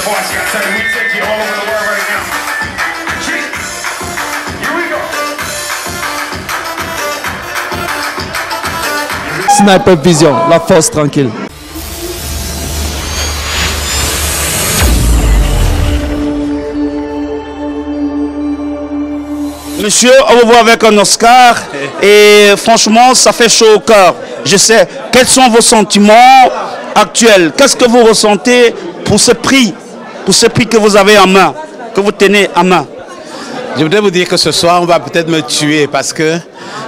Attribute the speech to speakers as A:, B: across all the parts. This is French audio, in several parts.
A: voice. I gotta tell you, we take you all over the world right now. Cheers. Here we go.
B: Sniper Vision, la force tranquille.
C: Monsieur, on vous voit avec un Oscar et franchement, ça fait chaud au cœur. Je sais, quels sont vos sentiments actuels? Qu'est-ce que vous ressentez pour ce prix que vous avez en main, que vous tenez en main?
D: Je voudrais vous dire que ce soir, on va peut-être me tuer parce que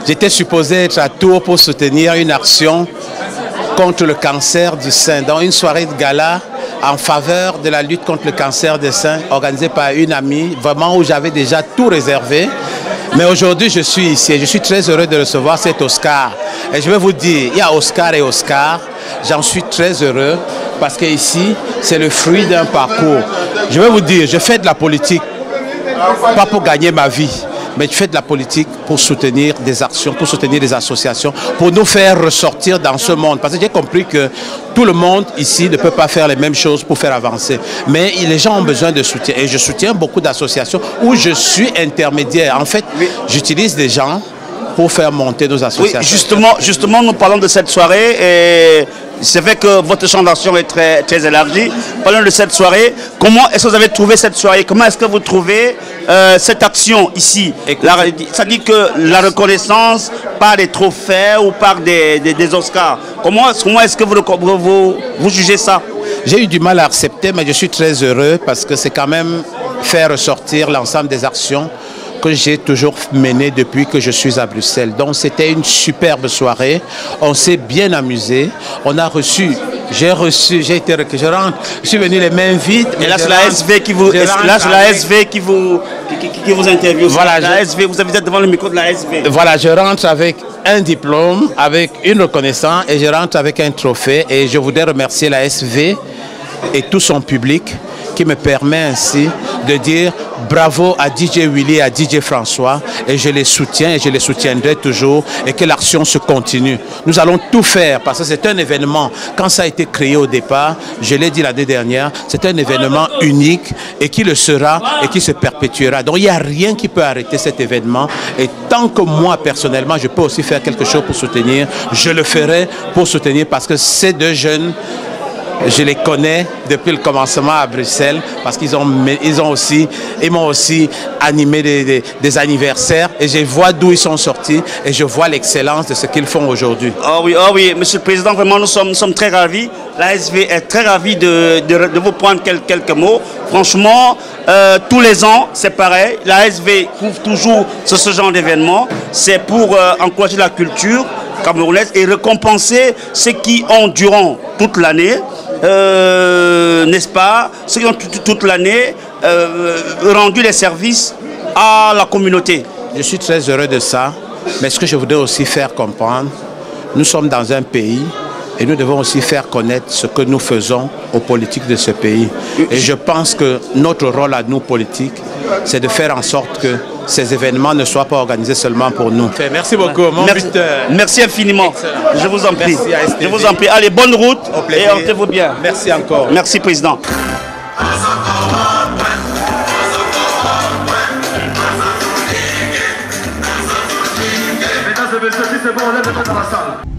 D: j'étais supposé être à Tours pour soutenir une action contre le cancer du sein, dans une soirée de gala en faveur de la lutte contre le cancer des seins organisée par une amie, vraiment où j'avais déjà tout réservé. Mais aujourd'hui, je suis ici et je suis très heureux de recevoir cet Oscar. Et je vais vous dire, il y a Oscar et Oscar. J'en suis très heureux parce que ici, c'est le fruit d'un parcours. Je vais vous dire, je fais de la politique, pas pour gagner ma vie, mais je fais de la politique pour soutenir des actions, pour soutenir des associations, pour nous faire ressortir dans ce monde. Parce que j'ai compris que tout le monde ici ne peut pas faire les mêmes choses pour faire avancer. Mais les gens ont besoin de soutien. Et je soutiens beaucoup d'associations où je suis intermédiaire. En fait, j'utilise des gens pour faire monter nos associations.
C: Oui, justement, nous parlons de cette soirée et c'est vrai que votre champ d'action est très, très élargi. Parlons de cette soirée. Comment est-ce que vous avez trouvé cette soirée? Comment est-ce que vous trouvez cette action ici? Ça dit que la reconnaissance par des trophées ou par des Oscars. Comment est-ce que vous jugez ça?
D: J'ai eu du mal à accepter, mais je suis très heureux parce que c'est quand même faire ressortir l'ensemble des actions que j'ai toujours mené depuis que je suis à Bruxelles. Donc c'était une superbe soirée, on s'est bien amusé, on a reçu, je suis venu les mains vides.
C: Et là c'est la SV qui vous, interviewe.
D: Voilà,
C: vous êtes devant le micro de la SV.
D: Voilà, je rentre avec un diplôme, avec une reconnaissance et je rentre avec un trophée et je voudrais remercier la SV et tout son public qui me permet ainsi de dire bravo à DJ Willy et à DJ François et je les soutiens et je les soutiendrai toujours et que l'action se continue. Nous allons tout faire parce que c'est un événement, quand ça a été créé au départ, je l'ai dit l'année dernière, c'est un événement unique et qui le sera et qui se perpétuera. Donc il n'y a rien qui peut arrêter cet événement et tant que moi personnellement je peux aussi faire quelque chose pour soutenir, je le ferai pour soutenir parce que ces deux jeunes, je les connais depuis le commencement à Bruxelles parce qu'ils m'ont aussi animé des anniversaires et je vois d'où ils sont sortis et je vois l'excellence de ce qu'ils font aujourd'hui.
C: Oh oui, Monsieur le Président, vraiment nous sommes très ravis. La SV est très ravie de vous prendre quelques mots. Franchement, tous les ans, c'est pareil. La SV couvre toujours ce genre d'événement. C'est pour encourager la culture camerounaise et récompenser ceux qui ont durant toute l'année, n'est-ce pas, ceux qui ont toute l'année rendu les services à la communauté.
D: Je suis très heureux de ça, mais ce que je voudrais aussi faire comprendre, nous sommes dans un pays et nous devons aussi faire connaître ce que nous faisons aux politiques de ce pays. Et je pense que notre rôle à nous politiques, c'est de faire en sorte que ces événements ne soient pas organisés seulement pour nous. Merci beaucoup.
C: Merci infiniment. Excellent. Je vous en prie. Je vous en prie. Allez, bonne route et portez-vous bien.
D: Merci encore.
C: Merci, Président.
A: Mesdames et messieurs, si c'est bon, on lève les mains dans la salle.